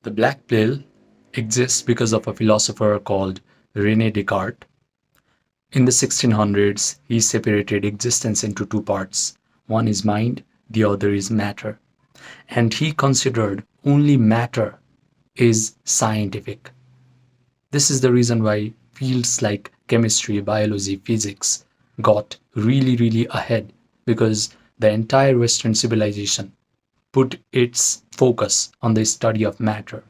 The black pill exists because of a philosopher called Rene Descartes. In the 1600s, he separated existence into two parts. One is mind, the other is matter. And he considered only matter is scientific. This is the reason why fields like chemistry, biology, physics got really ahead, because the entire Western civilization put its focus on the study of matter.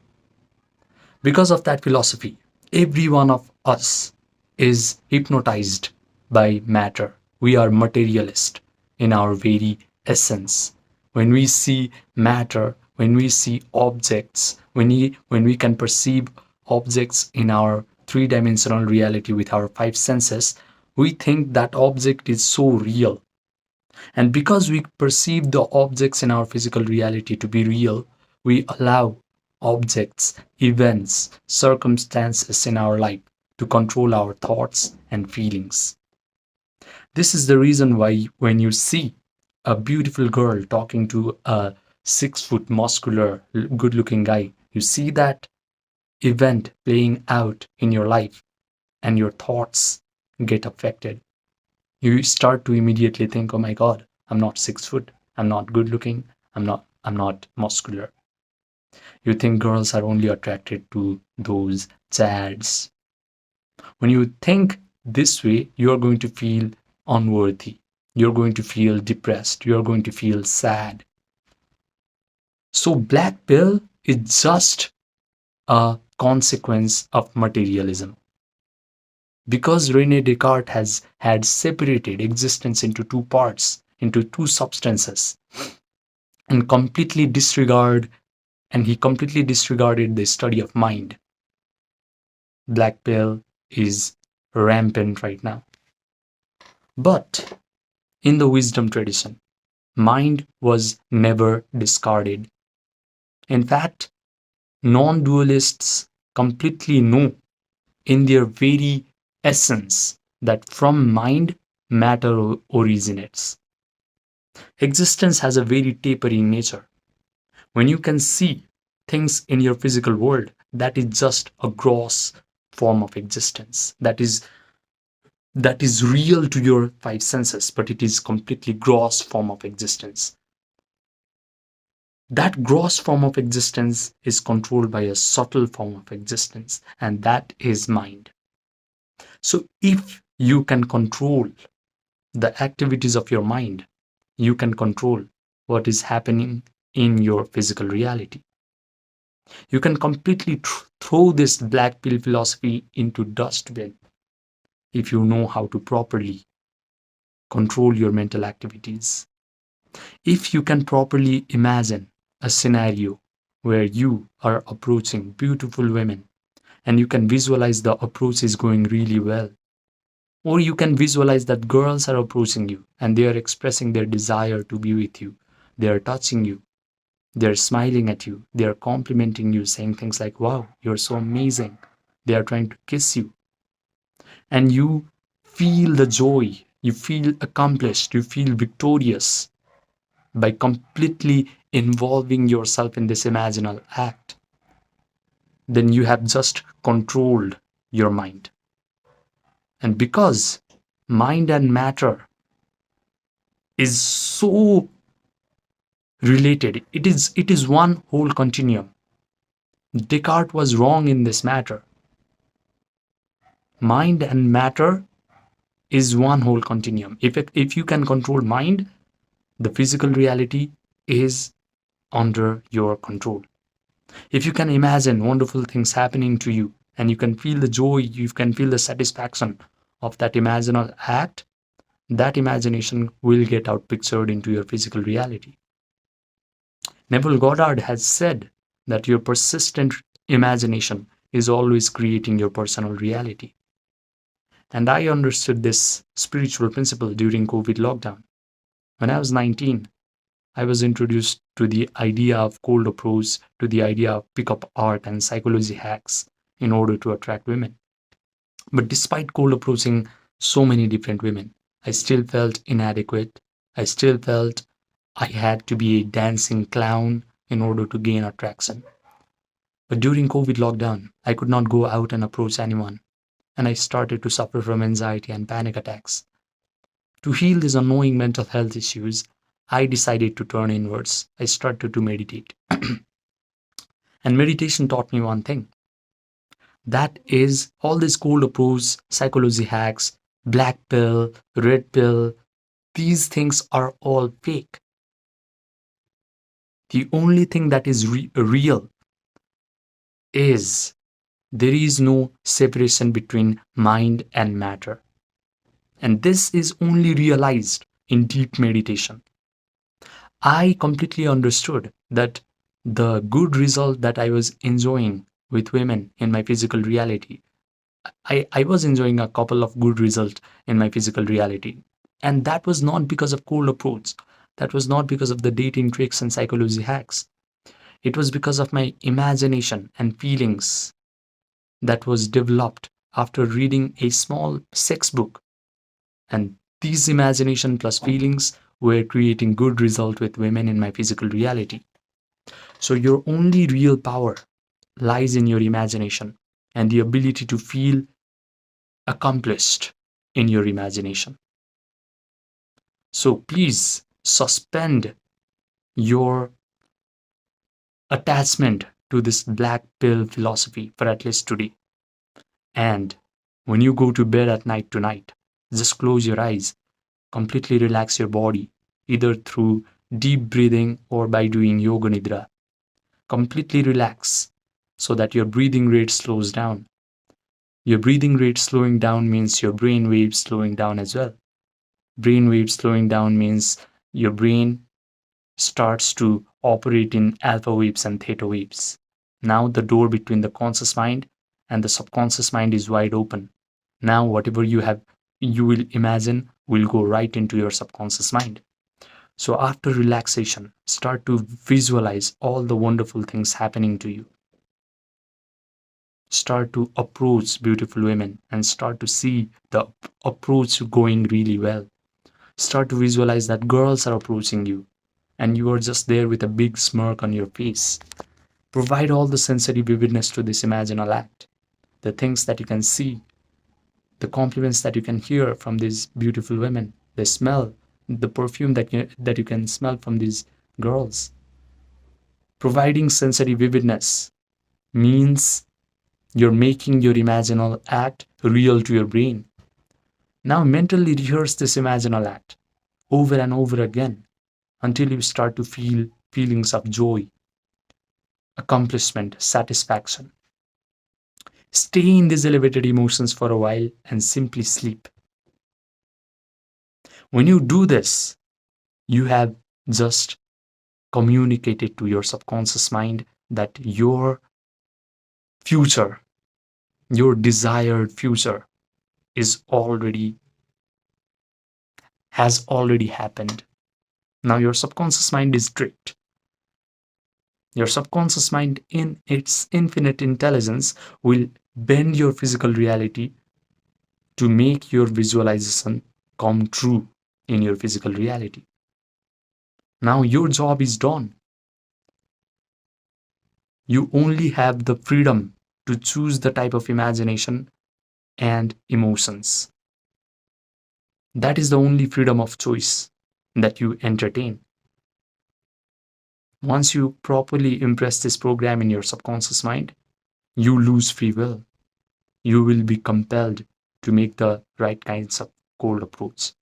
Because of that philosophy, every one of us is hypnotized by matter. We are materialist in our very essence. When we see matter, when we see objects, when we can perceive objects in our three-dimensional reality with our five senses, we think that object is so real. And because we perceive the objects in our physical reality to be real, we allow objects, events, circumstances in our life to control our thoughts and feelings. This is the reason why when you see a beautiful girl talking to a 6 foot muscular, good looking guy, you see that event playing out in your life and your thoughts get affected. You start to immediately think, oh my God, I'm not 6 foot, I'm not good looking, I'm not muscular. You think girls are only attracted to those chads. When you think this way, you're going to feel unworthy. You're going to feel depressed. You're going to feel sad. So black pill is just a consequence of materialism. Because Rene Descartes had separated existence into two parts, into two substances, and he completely disregarded the study of mind. Black pill is rampant right now. But in the wisdom tradition, mind was never discarded. In fact, non-dualists completely know in their very essence that from mind, matter originates. Existence has a very tapering nature. When you can see things in your physical world, that is just a gross form of existence. That is real to your five senses, but it is completely gross form of existence. That gross form of existence is controlled by a subtle form of existence, and that is mind. So if you can control the activities of your mind, you can control what is happening in your physical reality. You can completely throw this black pill philosophy into dustbin if you know how to properly control your mental activities. If you can properly imagine a scenario where you are approaching beautiful women and you can visualize the approach is going really well, or you can visualize that girls are approaching you and they are expressing their desire to be with you, they are touching you, they are smiling at you, they are complimenting you, saying things like, wow, you're so amazing, they are trying to kiss you, and you feel the joy, you feel accomplished, you feel victorious by completely involving yourself in this imaginal act, then you have just controlled your mind. And because mind and matter is so related, it is one whole continuum. Descartes was wrong in this matter. Mind and matter is one whole continuum. If you can control mind, the physical reality is under your control. If you can imagine wonderful things happening to you and you can feel the joy, you can feel the satisfaction of that imaginal act, that imagination will get outpictured into your physical reality. Neville Goddard has said that your persistent imagination is always creating your personal reality. And I understood this spiritual principle during COVID lockdown. When I was 19, I was introduced to the idea of cold approach, to the idea of pickup art and psychology hacks in order to attract women. But despite cold approaching so many different women, I still felt inadequate. I still felt I had to be a dancing clown in order to gain attraction. But during COVID lockdown, I could not go out and approach anyone, and I started to suffer from anxiety and panic attacks. To heal these annoying mental health issues, I decided to turn inwards. I started to meditate. And meditation taught me one thing, that is, all these cold approach, psychology hacks, black pill, red pill, these things are all fake. The only thing that is real is there is no separation between mind and matter. And this is only realized in deep meditation. I completely understood that the good result that I was enjoying with women in my physical reality, I was enjoying a couple of good results in my physical reality. And that was not because of cold approach. That was not because of the dating tricks and psychology hacks. It was because of my imagination and feelings that was developed after reading a small sex book. And these imagination plus feelings were creating good result with women in my physical reality. So your only real power lies in your imagination and the ability to feel accomplished in your imagination. So please suspend your attachment to this black pill philosophy for at least today. And when you go to bed at night tonight, just close your eyes, completely relax your body, either through deep breathing or by doing yoga nidra. Completely relax so that your breathing rate slows down. Your breathing rate slowing down means your brain waves slowing down as well. Brain waves slowing down means your brain starts to operate in alpha waves and theta waves. Now the door between the conscious mind and the subconscious mind is wide open. Now whatever you will imagine will go right into your subconscious mind. So after relaxation, start to visualize all the wonderful things happening to you. Start to approach beautiful women and start to see the approach going really well. Start to visualize that girls are approaching you and you are just there with a big smirk on your face. Provide all the sensory vividness to this imaginal act. The things that you can see, the compliments that you can hear from these beautiful women, the smell, the perfume that you can smell from these girls. Providing sensory vividness means you're making your imaginal act real to your brain. Now mentally rehearse this imaginal act over and over again until you start to feel feelings of joy, accomplishment, satisfaction. Stay in these elevated emotions for a while and simply sleep. When you do this, you have just communicated to your subconscious mind that your future, your desired future has already happened. Now your subconscious mind is tricked. Your subconscious mind, in its infinite intelligence, will bend your physical reality to make your visualization come true in your physical reality. Now your job is done. You only have the freedom to choose the type of imagination and emotions. That is the only freedom of choice that you entertain. Once you properly impress this program in your subconscious mind, you lose free will. You will be compelled to make the right kinds of cold approach.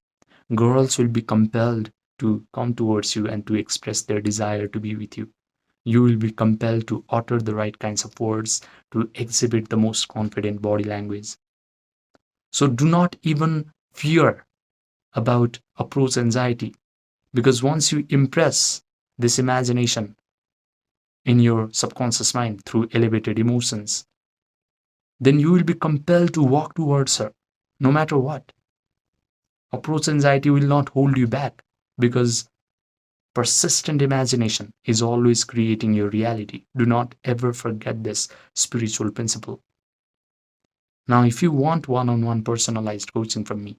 Girls will be compelled to come towards you and to express their desire to be with you. You will be compelled to utter the right kinds of words, to exhibit the most confident body language. So do not even fear about approach anxiety, because once you impress this imagination in your subconscious mind through elevated emotions, then you will be compelled to walk towards her no matter what. Approach anxiety will not hold you back because persistent imagination is always creating your reality. Do not ever forget this spiritual principle. Now, if you want one-on-one personalized coaching from me,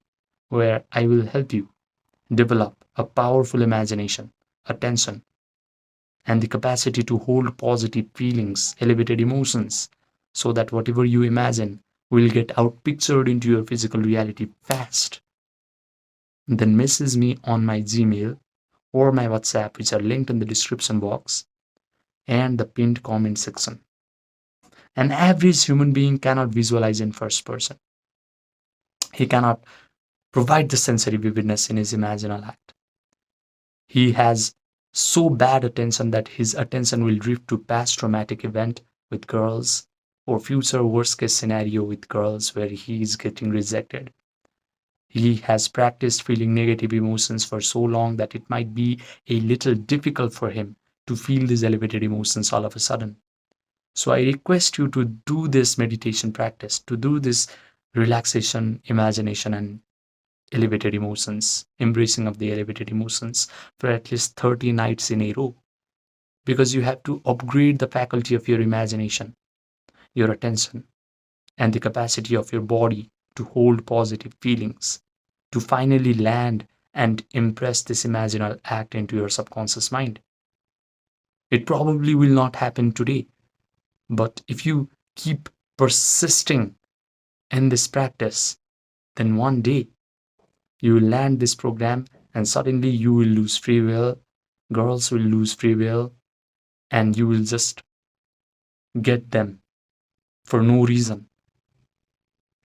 where I will help you develop a powerful imagination, attention, and the capacity to hold positive feelings, elevated emotions, so that whatever you imagine will get outpictured into your physical reality fast. Then message me on my Gmail or my WhatsApp, which are linked in the description box and the pinned comment section. An average human being cannot visualize in first person. He cannot provide the sensory vividness in his imaginal act. He has so bad attention that his attention will drift to past traumatic event with girls or future worst case scenario with girls where he is getting rejected. He has practiced feeling negative emotions for so long that it might be a little difficult for him to feel these elevated emotions all of a sudden. So I request you to do this meditation practice, to do this relaxation, imagination, and elevated emotions, embracing of the elevated emotions for at least 30 nights in a row. Because you have to upgrade the faculty of your imagination, your attention, and the capacity of your body to hold positive feelings, to finally land and impress this imaginal act into your subconscious mind. It probably will not happen today, but if you keep persisting in this practice, then one day you will land this program and suddenly you will lose free will, girls will lose free will, and you will just get them for no reason.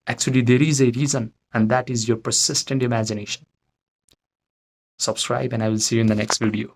Actually, there is a reason, and that is your persistent imagination. Subscribe, and I will see you in the next video.